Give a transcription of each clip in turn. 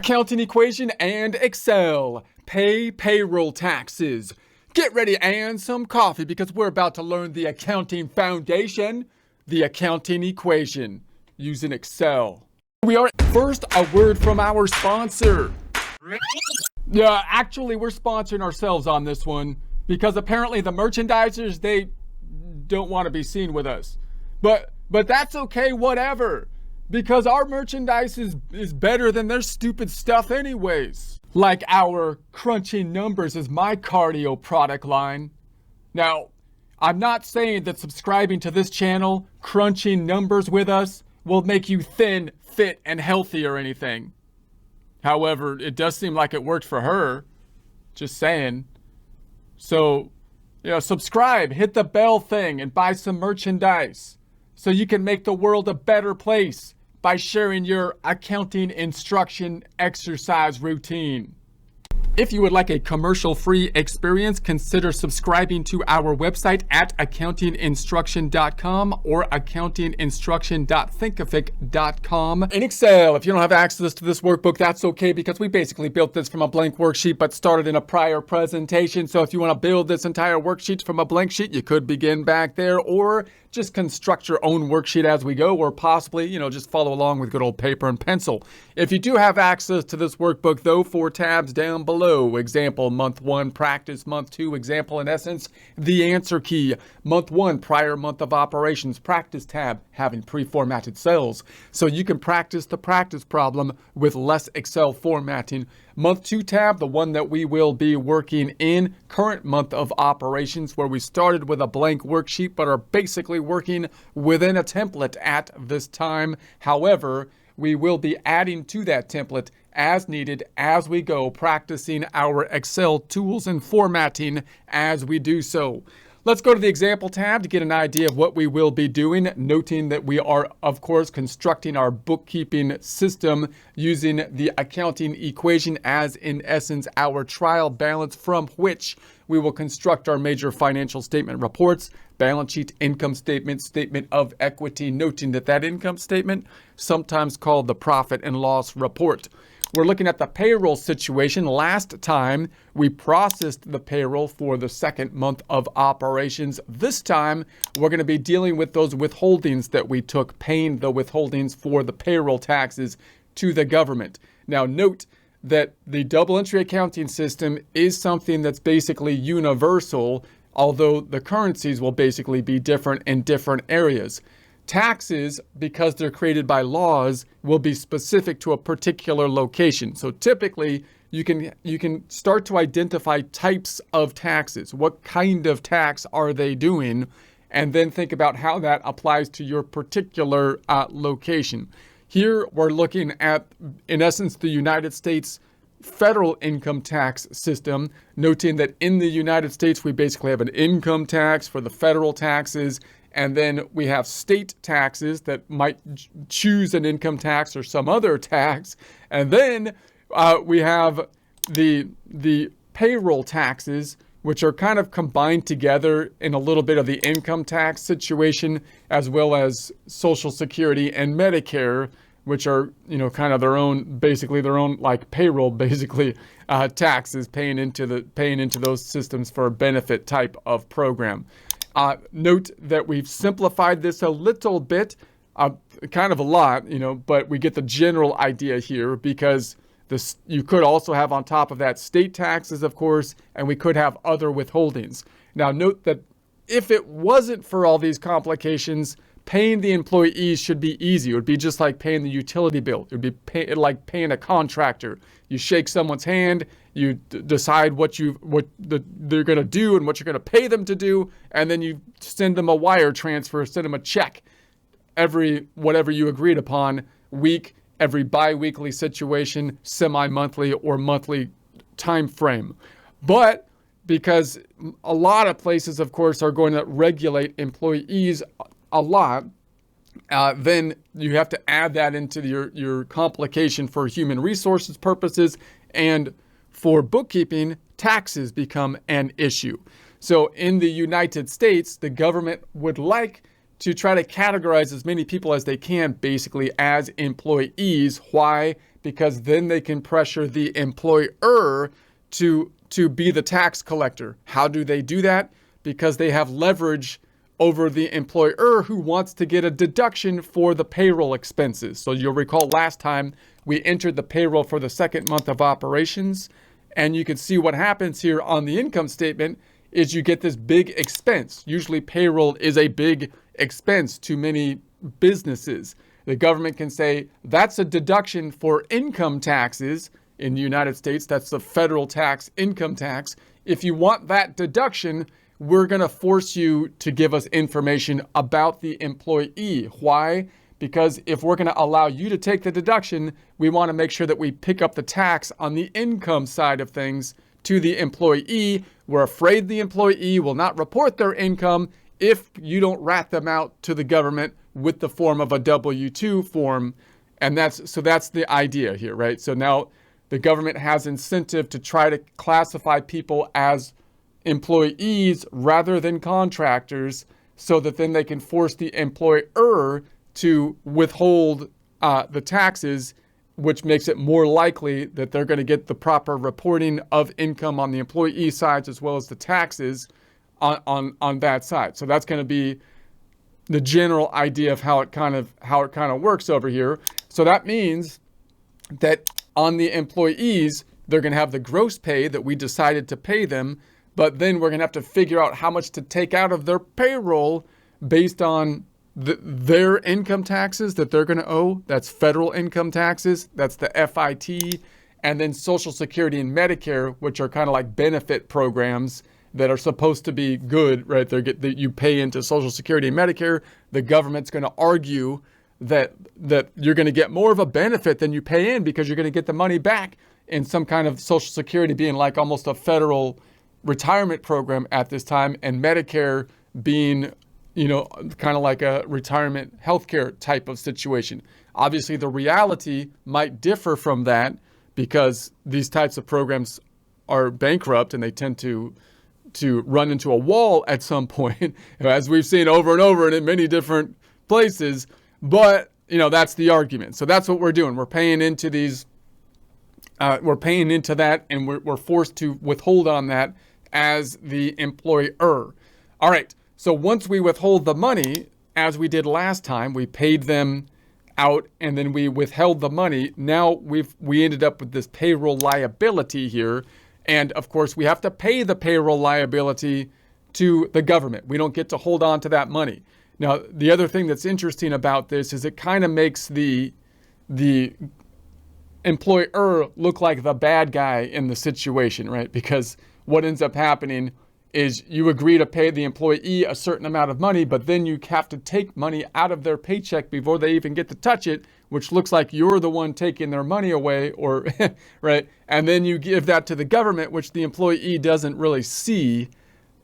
accounting equation and Excel. Pay payroll taxes. Get ready and some coffee because we're about to learn the accounting foundation, the accounting equation, using Excel. We are first a word from our sponsor. Yeah, actually we're sponsoring ourselves on this one because apparently the merchandisers, they don't want to be seen with us. But that's okay, whatever. Because our merchandise is better than their stupid stuff anyways. Like our Crunching Numbers is my cardio product line. Now, I'm not saying that subscribing to this channel, Crunching Numbers with us, will make you thin, fit, and healthy or anything. However, it does seem like it worked for her. Just saying. So, subscribe, hit the bell thing, and buy some merchandise so you can make the world a better place by sharing your accounting instruction exercise routine. If you would like a commercial-free experience, consider subscribing to our website at accountinginstruction.com or accountinginstruction.thinkific.com. In Excel, if you don't have access to this workbook, that's okay because we basically built this from a blank worksheet but started in a prior presentation. So if you want to build this entire worksheet from a blank sheet, you could begin back there or just construct your own worksheet as we go, or possibly, just follow along with good old paper and pencil. If you do have access to this workbook, though, 4 tabs down below, example, month 1, practice, month 2, example, in essence, the answer key, month 1, prior month of operations, practice tab, having pre-formatted cells. So you can practice the practice problem with less Excel formatting. Month 2 tab, the one that we will be working in, current month of operations, where we started with a blank worksheet but are basically working within a template at this time. However, we will be adding to that template as needed as we go, practicing our Excel tools and formatting as we do so. Let's go to the example tab to get an idea of what we will be doing, noting that we are, of course, constructing our bookkeeping system using the accounting equation as, in essence, our trial balance from which we will construct our major financial statement reports, balance sheet, income statement, statement of equity, noting that that income statement, sometimes called the profit and loss report. We're looking at the payroll situation. Last time, we processed the payroll for the second month of operations. This time, we're going to be dealing with those withholdings that we took, paying the withholdings for the payroll taxes to the government. Now, note that the double entry accounting system is something that's basically universal, although the currencies will basically be different in different areas. Taxes, because they're created by laws, will be specific to a particular location. So typically, you can start to identify types of taxes. What kind of tax are they doing? And then think about how that applies to your particular location. Here, we're looking at, in essence, the United States federal income tax system, noting that in the United States, we basically have an income tax for the federal taxes. And then we have state taxes that might choose an income tax or some other tax. And then we have the payroll taxes, which are kind of combined together in a little bit of the income tax situation, as well as Social Security and Medicare, which are, kind of their own like payroll, basically, taxes paying into those systems for a benefit type of program. Note that we've simplified this a little bit, kind of a lot, but we get the general idea here because you could also have on top of that state taxes, of course, and we could have other withholdings. Now, note that if it wasn't for all these complications, paying the employees should be easy. It would be just like paying the utility bill. It would be like paying a contractor. You shake someone's hand, you decide what they're going to do and what you're going to pay them to do, and then you send them a wire transfer, send them a check every whatever you agreed upon week, every bi-weekly situation, semi-monthly or monthly time frame. But because a lot of places, of course, are going to regulate employees a lot, then you have to add that into your complication for human resources purposes, and for bookkeeping, taxes become an issue. So in the United States, the government would like to try to categorize as many people as they can basically as employees. Why? because then they can pressure the employer to be the tax collector. How do they do that? Because they have leverage over the employer who wants to get a deduction for the payroll expenses. So you'll recall last time we entered the payroll for the second month of operations, and you can see what happens here on the income statement is you get this big expense. Usually payroll is a big expense to many businesses. The government can say that's a deduction for income taxes. In the United States, that's the federal tax, income tax. If you want that deduction, we're going to force you to give us information about the employee. Why? Because if we're going to allow you to take the deduction, we want to make sure that we pick up the tax on the income side of things to the employee. We're afraid the employee will not report their income if you don't rat them out to the government with the form of a W-2 form. And that's the idea here, right? So now the government has incentive to try to classify people as employees rather than contractors, so that then they can force the employer to withhold the taxes, which makes it more likely that they're going to get the proper reporting of income on the employee side as well as the taxes on that side. So that's going to be the general idea of how it kind of works over here. So that means that on the employees, they're going to have the gross pay that we decided to pay them, but then we're going to have to figure out how much to take out of their payroll based on their income taxes that they're going to owe. That's federal income taxes. That's the FIT. And then Social Security and Medicare, which are kind of like benefit programs that are supposed to be good, right? That you pay into Social Security and Medicare. The government's going to argue that you're going to get more of a benefit than you pay in because you're going to get the money back in some kind of Social Security being like almost a federal retirement program at this time, and Medicare being, kind of like a retirement healthcare type of situation. Obviously, the reality might differ from that because these types of programs are bankrupt and they tend to run into a wall at some point, as we've seen over and over and in many different places. But, that's the argument. So that's what we're doing. We're paying into these, we're paying into that, and we're forced to withhold on that as the employer. All right. So once we withhold the money, as we did last time, we paid them out and then we withheld the money. Now we ended up with this payroll liability here. And of course, we have to pay the payroll liability to the government. We don't get to hold on to that money. Now, the other thing that's interesting about this is it kind of makes the employer look like the bad guy in the situation, right? Because what ends up happening is you agree to pay the employee a certain amount of money, but then you have to take money out of their paycheck before they even get to touch it, which looks like you're the one taking their money away, or right? And then you give that to the government, which the employee doesn't really see,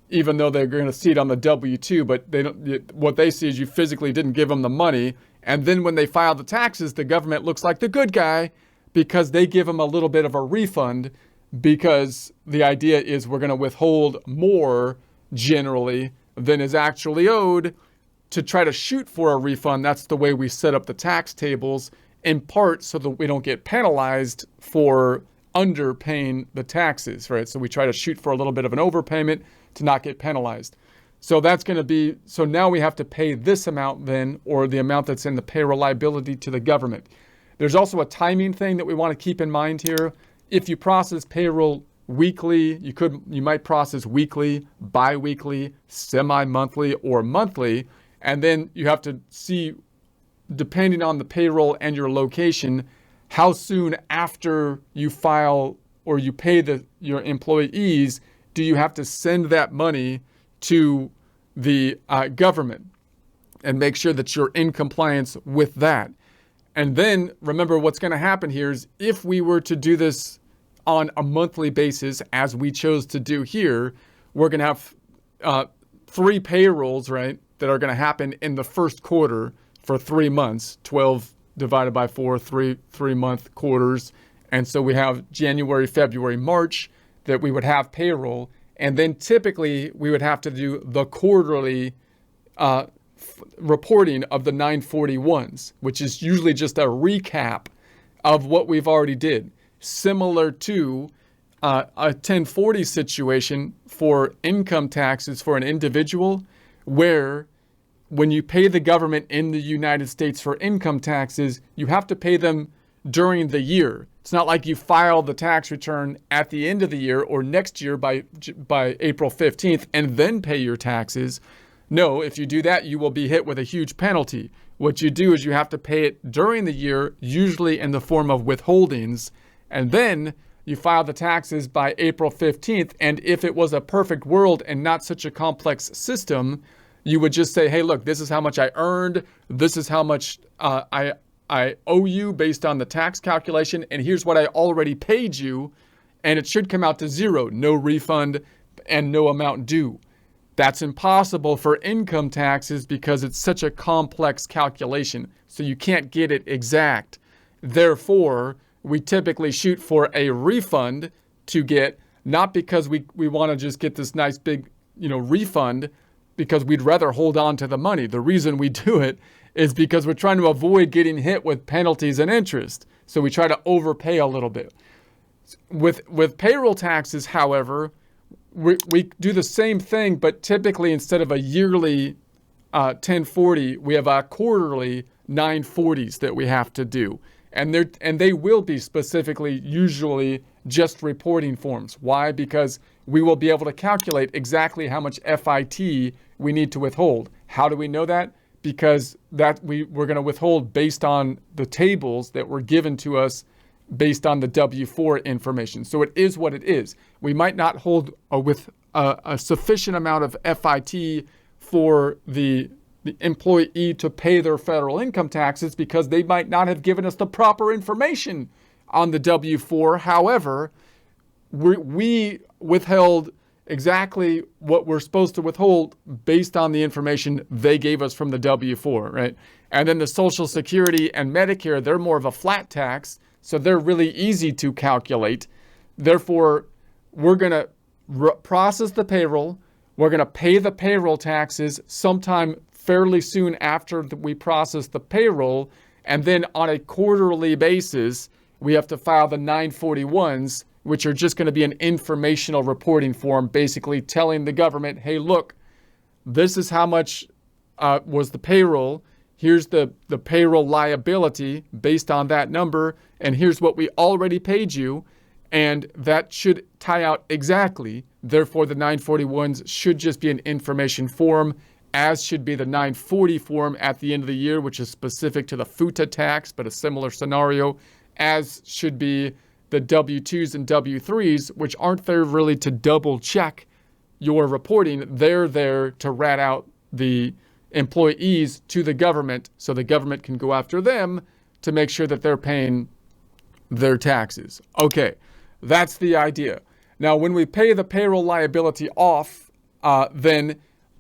even though they're going to see it on the W-2, but they don't. What they see is you physically didn't give them the money, and then when they file the taxes, the government looks like the good guy because they give them a little bit of a refund, because the idea is we're going to withhold more generally than is actually owed to try to shoot for a refund. That's the way we set up the tax tables, in part so that we don't get penalized for underpaying the taxes, right? So we try to shoot for a little bit of an overpayment to not get penalized. So that's going to be, so now we have to pay this amount then, or the amount that's in the payroll liability, to the government. There's also a timing thing that we want to keep in mind here. If you process payroll weekly, you might process weekly, bi-weekly, semi-monthly, or monthly, and then you have to see, depending on the payroll and your location, how soon after you file or you pay your employees do you have to send that money to the government, and make sure that you're in compliance with that. And then remember, what's going to happen here is if we were to do this on a monthly basis, as we chose to do here, we're going to have 3 payrolls, right, that are going to happen in the first quarter for 3 months, 12 divided by 4, 3-month quarters. And so we have January, February, March that we would have payroll. And then typically we would have to do the quarterly reporting of the 941s, which is usually just a recap of what we've already did, similar to a 1040 situation for income taxes for an individual, where when you pay the government in the United States for income taxes, you have to pay them during the year. It's not like you file the tax return at the end of the year or next year by April 15th and then pay your taxes. No, if you do that, you will be hit with a huge penalty. What you do is you have to pay it during the year, usually in the form of withholdings, and then you file the taxes by April 15th. And if it was a perfect world and not such a complex system, you would just say, hey, look, this is how much I earned. This is how much I owe you based on the tax calculation. And here's what I already paid you. And it should come out to zero, no refund and no amount due. That's impossible for income taxes because it's such a complex calculation. So you can't get it exact. Therefore, we typically shoot for a refund to get, not because we want to just get this nice big, refund, because we'd rather hold on to the money. The reason we do it is because we're trying to avoid getting hit with penalties and interest. So we try to overpay a little bit. With payroll taxes, however, we do the same thing, but typically instead of a yearly 1040, we have a quarterly 940s that we have to do. And they will be specifically usually just reporting forms. Why? Because we will be able to calculate exactly how much FIT we need to withhold. How do we know that? Because we're going to withhold based on the tables that were given to us based on the W-4 information. So it is what it is. We might not hold with a sufficient amount of FIT for the employee to pay their federal income taxes because they might not have given us the proper information on the W-4. However, we withheld exactly what we're supposed to withhold based on the information they gave us from the W-4, right? And then the Social Security and Medicare, they're more of a flat tax, so they're really easy to calculate. Therefore, we're going to process the payroll. We're going to pay the payroll taxes sometime fairly soon after we process the payroll. And then on a quarterly basis, we have to file the 941s, which are just going to be an informational reporting form, basically telling the government, hey, look, this is how much was the payroll. Here's the payroll liability based on that number. And here's what we already paid you. And that should tie out exactly. Therefore, the 941s should just be an information form, as should be the 940 form at the end of the year, which is specific to the FUTA tax, but a similar scenario, as should be the W-2s and W-3s, which aren't there really to double check your reporting. They're there to rat out the employees to the government so the government can go after them to make sure that they're paying their taxes. Okay, that's the idea. Now, when we pay the payroll liability off, then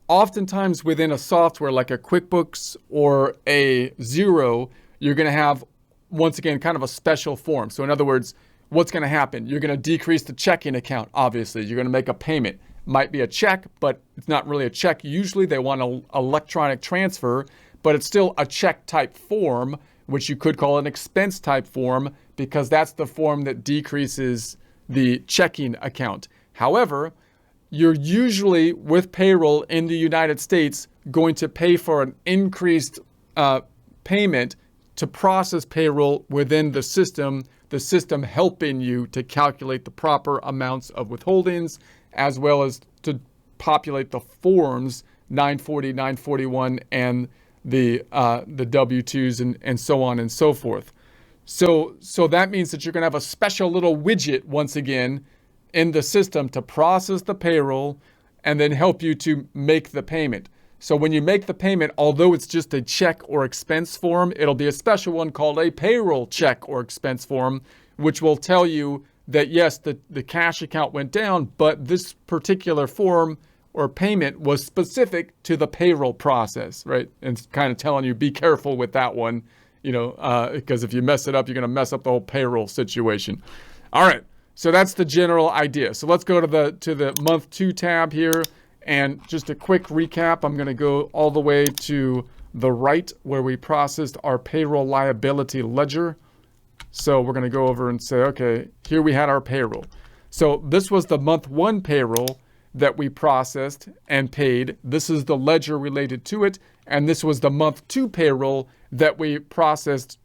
oftentimes within a software like a QuickBooks or a Xero, you're going to have, once again, kind of a special form. So in other words, what's going to happen? You're going to decrease the checking account, obviously. You're going to make a payment. Might be a check, but it's not really a check. Usually they want an electronic transfer, but it's still a check type form, which you could call an expense type form, because that's the form that decreases the checking account. However, you're usually, with payroll in the United States, going to pay for an increased payment to process payroll within the system helping you to calculate the proper amounts of withholdings, as well as to populate the forms 940, 941, and the W-2s and so on and so forth. So that means that you're going to have a special little widget, once again, in the system to process the payroll and then help you to make the payment. So when you make the payment, although it's just a check or expense form, it'll be a special one called a payroll check or expense form, which will tell you that, yes, the cash account went down, but this particular form or payment was specific to the payroll process, right? And it's kind of telling you, be careful with that one, because if you mess it up, you're going to mess up the whole payroll situation. All right. So that's the general idea. So let's go to the month 2 tab here. And just a quick recap, I'm going to go all the way to the right where we processed our payroll liability ledger. So we're going to go over and say, okay, here we had our payroll. So this was the month one payroll that we processed and paid. This is the ledger related to it. And this was the month two payroll that we processed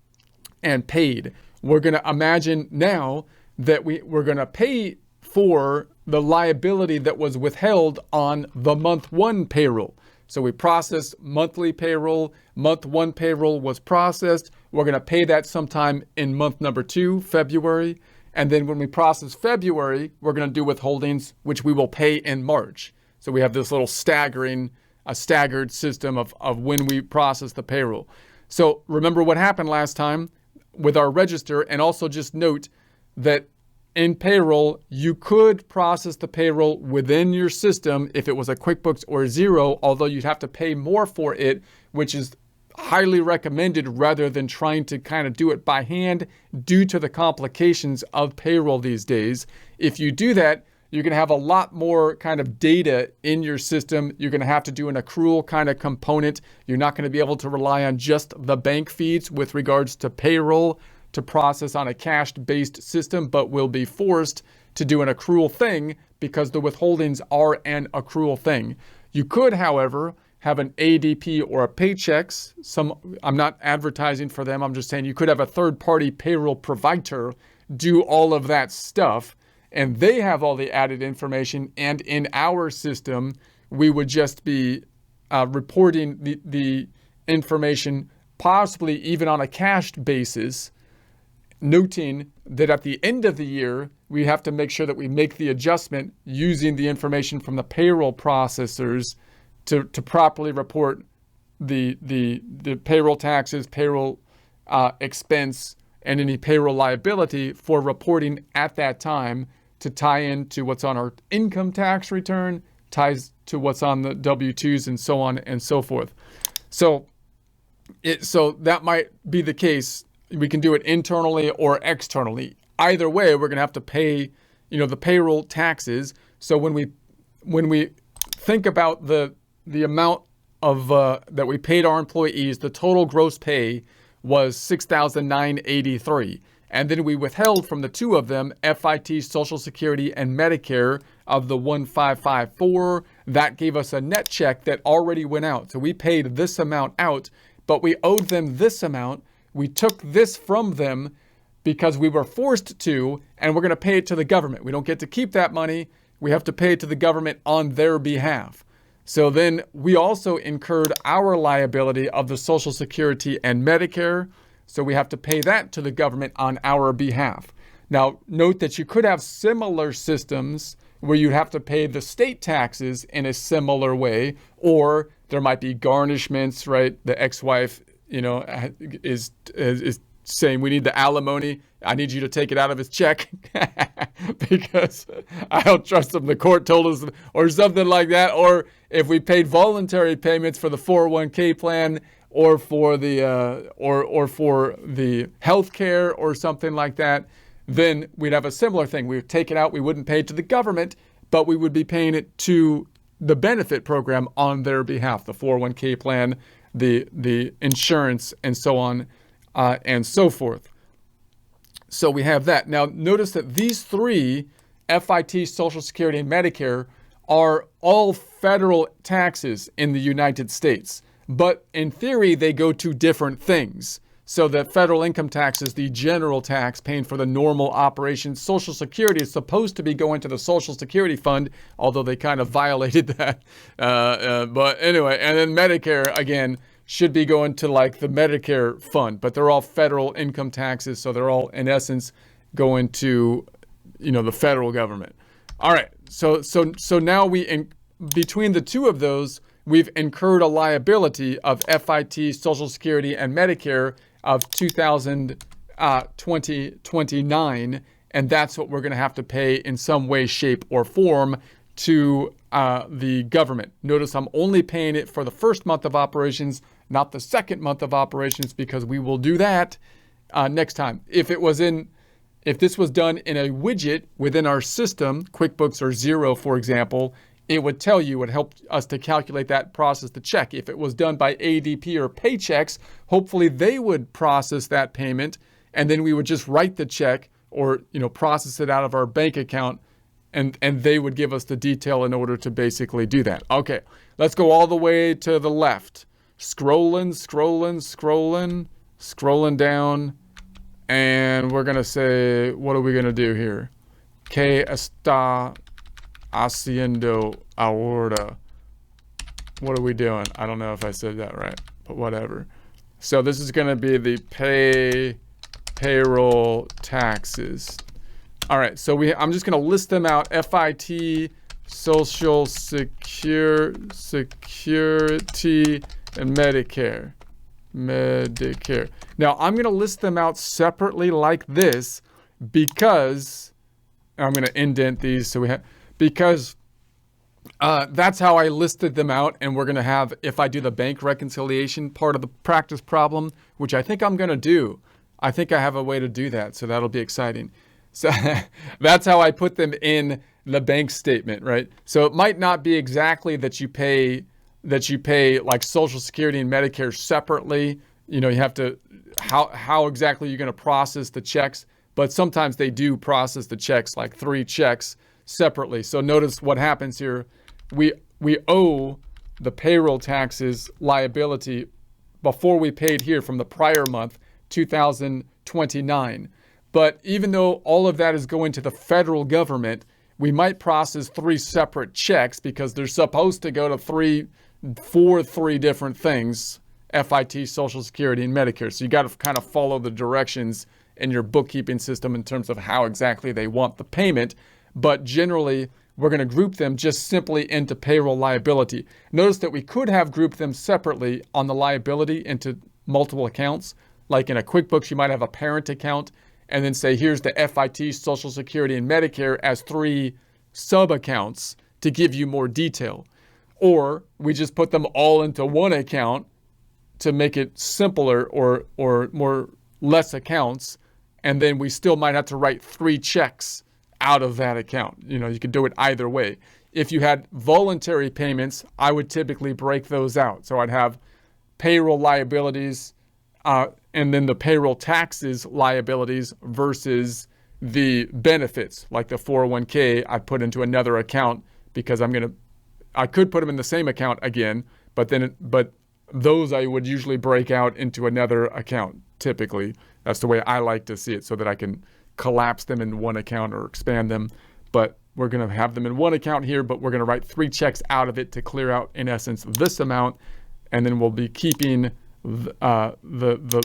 and paid. We're going to imagine now that we're going to pay for the liability that was withheld on the month one payroll. So we processed monthly payroll. Month one payroll was processed. We're going to pay that sometime in month number two, February. And then when we process February, we're going to do withholdings, which we will pay in March. So we have this little staggered system of when we process the payroll. So remember what happened last time with our register, and also just note that in payroll, you could process the payroll within your system if it was a QuickBooks or Xero, although you'd have to pay more for it, which is highly recommended rather than trying to kind of do it by hand due to the complications of payroll these days. If you do that, you're going to have a lot more kind of data in your system. You're going to have to do an accrual kind of component. You're not going to be able to rely on just the bank feeds with regards to payroll to process on a cash-based system, but will be forced to do an accrual thing because the withholdings are an accrual thing. You could, however, have an ADP or a Paychex. I'm not advertising for them. I'm just saying you could have a third-party payroll provider do all of that stuff, and they have all the added information. And in our system, we would just be reporting the information, possibly even on a cashed basis, noting that at the end of the year, we have to make sure that we make the adjustment using the information from the payroll processors to properly report the payroll taxes, payroll expense, and any payroll liability for reporting at that time to tie into what's on our income tax return, ties to what's on the W-2s, and so on and so forth. So that might be the case. We can do it internally or externally. Either way, we're going to have to pay, the payroll taxes. So when we think about the amount of that we paid our employees, the total gross pay was $6,983, and then we withheld from the two of them FIT, Social Security, and Medicare of the $1,554. That gave us a net check that already went out. So we paid this amount out, but we owed them this amount. We took this from them because we were forced to, and we're going to pay it to the government. We don't get to keep that money. We have to pay it to the government on their behalf. So then we also incurred our liability of the Social Security and Medicare. So we have to pay that to the government on our behalf. Now, note that you could have similar systems where you have to pay the state taxes in a similar way, or there might be garnishments, right? The ex-wife is saying, we need the alimony. I need you to take it out of his check because I don't trust him. The court told us, or something like that. Or if we paid voluntary payments for the 401k plan, or for the for the health care or something like that, then we'd have a similar thing. We would take it out. We wouldn't pay it to the government, but we would be paying it to the benefit program on their behalf, the 401k plan, the insurance, and so on and so forth. So we have that. Now, notice that these three, FIT, Social Security, and Medicare, are all federal taxes in the United States. But in theory, they go to different things. So the federal income tax is the general tax paying for the normal operations. Social Security is supposed to be going to the Social Security fund, although they kind of violated that. But anyway, and then Medicare, again, should be going to like the Medicare fund. But they're all federal income taxes, so they're all, in essence, going to, the federal government. All right, so now between the two of those, we've incurred a liability of FIT, Social Security, and Medicare of $2,029, and that's what we're going to have to pay in some way, shape, or form to the government. Notice I'm only paying it for the first month of operations, not the second month of operations, because we will do that next time. If this was done in a widget within our system, QuickBooks or Xero, for example, it would tell you, it helped us to calculate that, process the check. If it was done by ADP or Paychex, hopefully they would process that payment and then we would just write the check or, process it out of our bank account, and they would give us the detail in order to basically do that. Okay, let's go all the way to the left. Scrolling down, and we're going to say, what are we going to do here? ¿Qué está haciendo ahora? What are we doing? I don't know if I said that right, but whatever. So this is going to be the payroll taxes. All right, so I'm just going to list them out. FIT, Social Security, and Medicare. Now, I'm going to list them out separately like this because I'm going to indent these so we have, because that's how I listed them out, and we're going to have, if I do the bank reconciliation part of the practice problem, which I think I'm going to do, I think I have a way to do that, so that'll be exciting. So that's how I put them in the bank statement, right? So it might not be exactly that you pay like Social Security and Medicare separately. You have to, how exactly you're going to process the checks, but sometimes they do process the checks, like 3 checks separately. So notice what happens here. We owe the payroll taxes liability before we paid here from the prior month, 2029. But even though all of that is going to the federal government, we might process 3 separate checks because they're supposed to go to 3 different things: FIT, Social Security, and Medicare. So you got to kind of follow the directions in your bookkeeping system in terms of how exactly they want the payment. But generally, we're going to group them just simply into payroll liability. Notice that we could have grouped them separately on the liability into multiple accounts. Like in a QuickBooks, you might have a parent account and then say, here's the FIT, Social Security, and Medicare as 3 sub-accounts to give you more detail. Or we just put them all into one account to make it simpler, or less accounts, and then we still might have to write 3 checks out of that account. You could do it either way. If you had voluntary payments, I would typically break those out. So I'd have payroll liabilities, and then the payroll taxes liabilities versus the benefits, like the 401k, I put into another account because I could put them in the same account again, but those I would usually break out into another account. Typically, that's the way I like to see it, so that I can collapse them in one account or expand them. But we're going to have them in one account here, but we're going to write 3 checks out of it to clear out, in essence, this amount, and then we'll be keeping the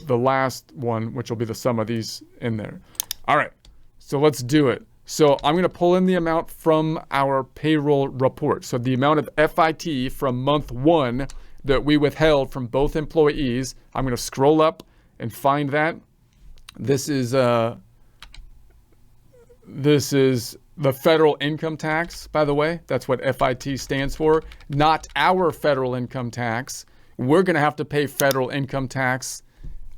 last one, which will be the sum of these, in there. All right, so let's do it. So I'm going to pull in the amount from our payroll report. So the amount of FIT from month 1 that we withheld from both employees, I'm going to scroll up and find that. This is the federal income tax, by the way. That's what FIT stands for, not our federal income tax. We're going to have to pay federal income tax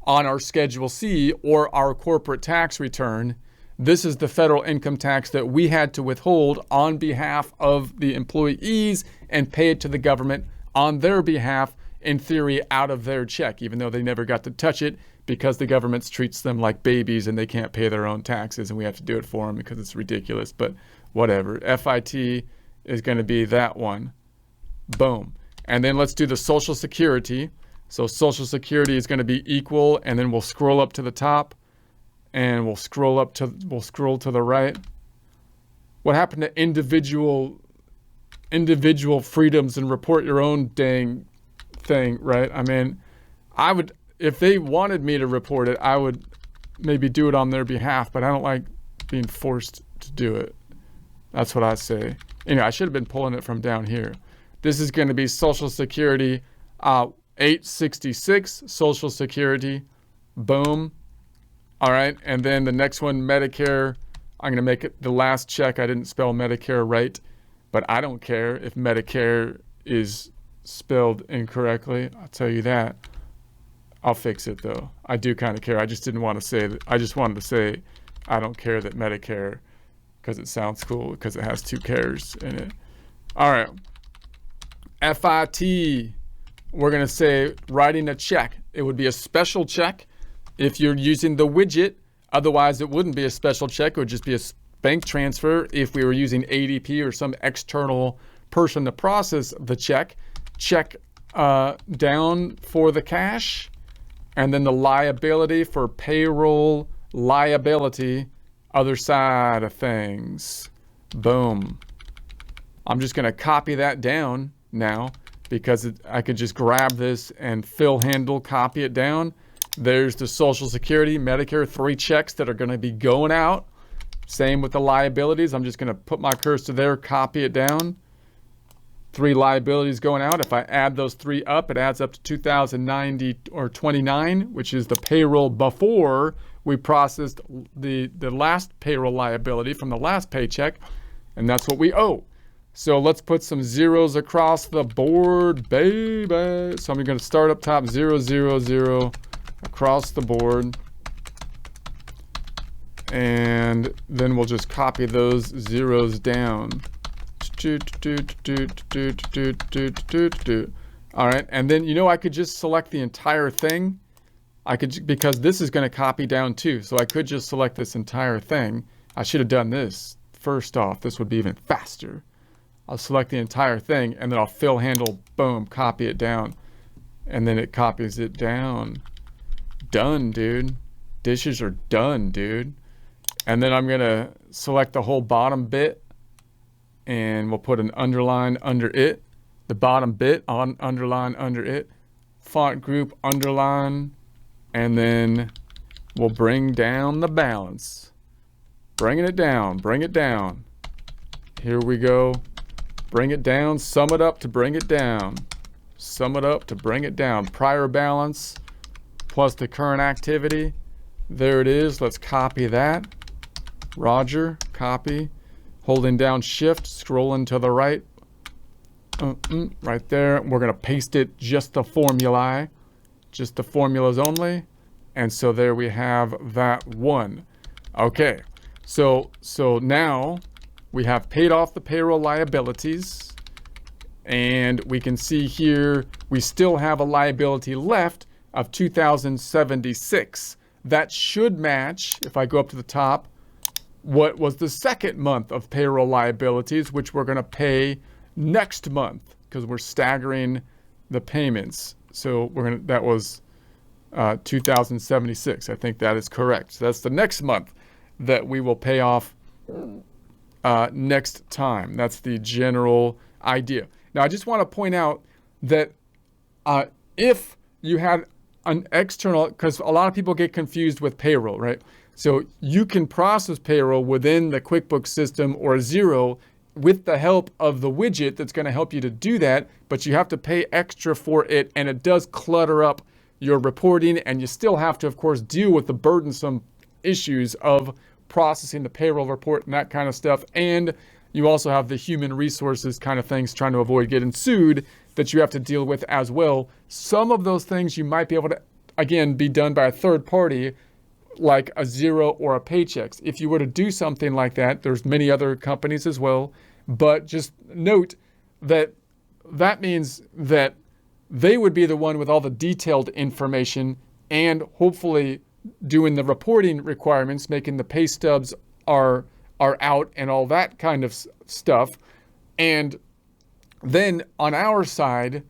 on our Schedule C or our corporate tax return. This is the federal income tax that we had to withhold on behalf of the employees and pay it to the government on their behalf, in theory, out of their check, even though they never got to touch it because the government treats them like babies and they can't pay their own taxes and we have to do it for them because it's ridiculous. But whatever. FIT is going to be that one. Boom. And then let's do the Social Security. So Social Security is going to be equal, and then we'll scroll up to the top, and we'll scroll to the right. What happened to individual freedoms and report your own dang thing, right? I mean, I would, if they wanted me to report it, I would maybe do it on their behalf, but I don't like being forced to do it. That's what I say. Anyway, I should have been pulling it from down here. This is going to be Social Security, 866 Social Security. Boom. All right. And then the next one, Medicare. I'm going to make it the last check. I didn't spell Medicare right, but I don't care if Medicare is spelled incorrectly. I'll tell you that. I'll fix it though. I do kind of care. I just didn't want to say that. I just wanted to say I don't care that Medicare, because it sounds cool because it has 2 cares in it. All right. FIT, we're going to say writing a check. It would be a special check if you're using the widget. Otherwise, it wouldn't be a special check. It would just be a bank transfer if we were using ADP or some external person to process the check. Check down for the cash, and then the liability for payroll liability, other side of things. Boom. I'm just going to copy that down now because I could just grab this and fill handle, copy it down. There's the Social Security, Medicare, 3 checks that are going to be going out. Same with the liabilities. I'm just going to put my cursor there, copy it down. 3 liabilities going out. If I add those 3 up, it adds up to 2,090 or 29, which is the payroll before we processed the last payroll liability from the last paycheck, and that's what we owe. So let's put some zeros across the board, baby. So I'm going to start up top, 0, 0, 0 across the board. And then we'll just copy those zeros down. All right, and then I could just select the entire thing. I could, because this is going to copy down too, so I could just select this entire thing. I should have done this first off. This would be even faster. I'll select the entire thing, and then I'll fill handle, boom, copy it down, and then it copies it down. Done, dude. Dishes are done, dude. And then I'm gonna select the whole bottom bit, and we'll put an underline under it. The bottom bit on underline under it. Font group underline, and then we'll bring down the balance. Bringing it down, bring it down. Here we go. Bring it down, sum it up to bring it down. Sum it up to bring it down. Prior balance plus the current activity. There it is. Let's copy that. Roger, copy. Holding down shift, scrolling to the right. Right there. We're going to paste it, just the formulae. Just the formulas only. And so there we have that one. Okay. So now we have paid off the payroll liabilities, and we can see here we still have a liability left of $2,076. That should match, if I go up to the top, what was the second month of payroll liabilities, which we're going to pay next month because we're staggering the payments. So that was $2,076. I think that is correct. So that's the next month that we will pay off next time. That's the general idea. Now, I just want to point out that if you had an external, because a lot of people get confused with payroll, right? So you can process payroll within the QuickBooks system or Xero with the help of the widget that's going to help you to do that, but you have to pay extra for it, and it does clutter up your reporting, and you still have to, of course, deal with the burdensome issues of processing the payroll report and that kind of stuff. And you also have the human resources kind of things, trying to avoid getting sued, that you have to deal with as well. Some of those things you might be able to, again, be done by a third party, like a Xero or a Paychex. If you were to do something like that, there's many other companies as well, but just note that that means that they would be the one with all the detailed information and hopefully doing the reporting requirements, making the pay stubs are out and all that kind of stuff. And then on our side,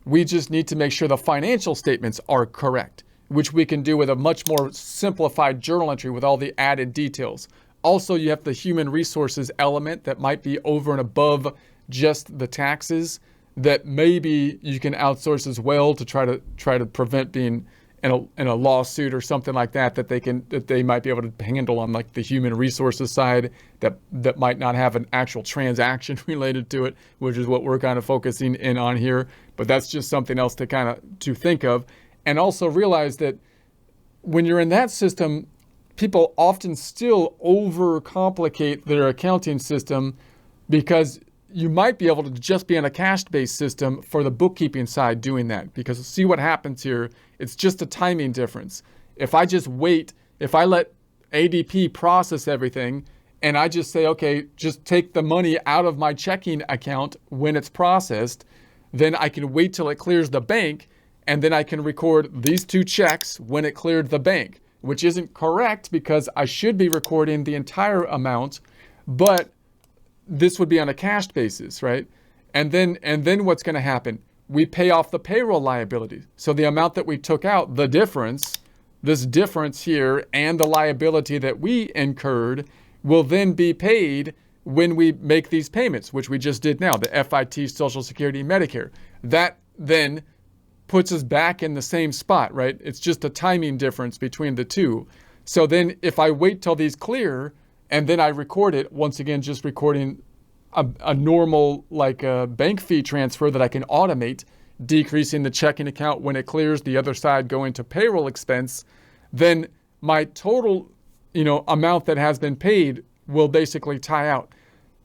we just need to make sure the financial statements are correct, which we can do with a much more simplified journal entry with all the added details. Also, you have the human resources element that might be over and above just the taxes that maybe you can outsource as well to try to prevent being in a lawsuit or something like that they might be able to handle on like the human resources side that might not have an actual transaction related to it, which is what we're kind of focusing in on here. But that's just something else to think of. And also realize that when you're in that system, people often still overcomplicate their accounting system because you might be able to just be on a cash-based system for the bookkeeping side doing that. Because see what happens here, it's just a timing difference. If I just wait, if I let ADP process everything and I just say, okay, just take the money out of my checking account when it's processed, then I can wait till it clears the bank and then I can record these 2 checks when it cleared the bank, which isn't correct because I should be recording the entire amount, but this would be on a cash basis, right? And then what's going to happen? We pay off the payroll liability. So the amount that we took out, the difference, this difference here, and the liability that we incurred will then be paid when we make these payments, which we just did now, the FIT, Social Security, Medicare. That then puts us back in the same spot, right? It's just a timing difference between the two. So then if I wait till these clear and then I record it, once again, just recording a normal like a bank fee transfer that I can automate, decreasing the checking account when it clears, the other side going to payroll expense, then my total, amount that has been paid will basically tie out.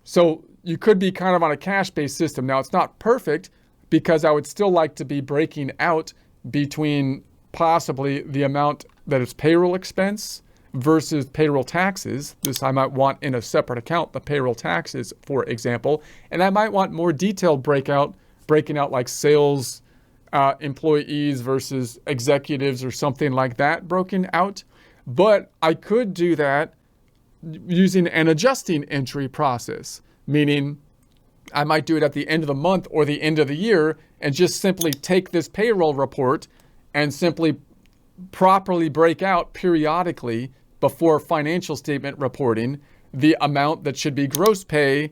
So you could be kind of on a cash-based system. Now it's not perfect because I would still like to be breaking out between possibly the amount that is payroll expense versus payroll taxes. This I might want in a separate account, the payroll taxes, for example. And I might want more detailed breaking out like sales employees versus executives or something like that broken out. But I could do that using an adjusting entry process, meaning I might do it at the end of the month or the end of the year and just simply take this payroll report and simply properly break out periodically before financial statement reporting the amount that should be gross pay,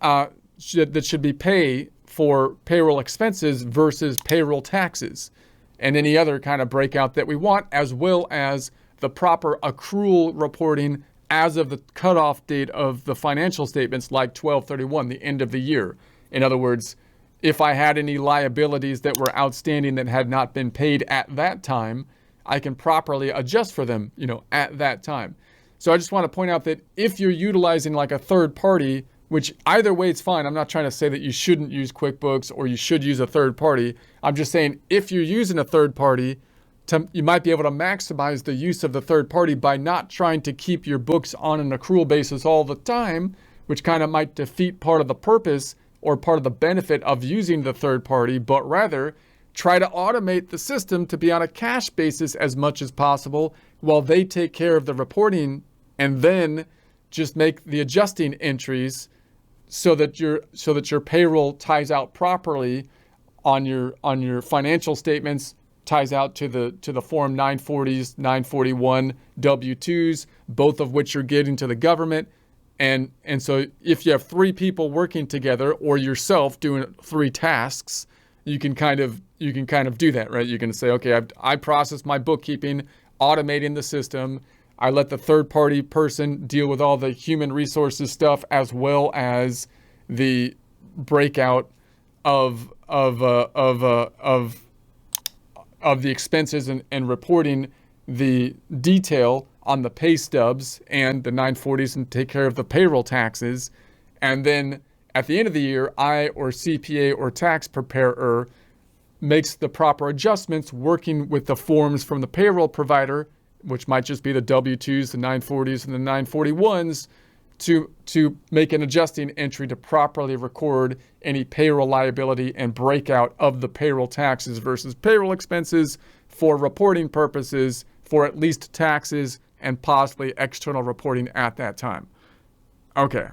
that should be pay for payroll expenses versus payroll taxes, and any other kind of breakout that we want, as well as the proper accrual reporting as of the cutoff date of the financial statements, like 12/31, the end of the year. In other words, if I had any liabilities that were outstanding that had not been paid at that time, I can properly adjust for them, at that time. So I just want to point out that if you're utilizing like a third party, which either way it's fine. I'm not trying to say that you shouldn't use QuickBooks or you should use a third party. I'm just saying if you're using a third party, you might be able to maximize the use of the third party by not trying to keep your books on an accrual basis all the time, which kind of might defeat part of the purpose or part of the benefit of using the third party, but rather try to automate the system to be on a cash basis as much as possible while they take care of the reporting, and then just make the adjusting entries so that your payroll ties out properly on your financial statements, ties out to the Form 940s, 941 W-2s, both of which you're getting to the government. And so if you have 3 people working together or yourself doing 3 tasks, you can kind of do that, right? You can say, okay, I process my bookkeeping, automating the system. I let the third party person deal with all the human resources stuff, as well as the breakout of the expenses and reporting the detail on the pay stubs and the 940s, and take care of the payroll taxes. And then at the end of the year, I or CPA or tax preparer makes the proper adjustments, working with the forms from the payroll provider, which might just be the W-2s, the 940s, and the 941s, to make an adjusting entry to properly record any payroll liability and breakout of the payroll taxes versus payroll expenses for reporting purposes, for at least taxes and possibly external reporting at that time. Okay.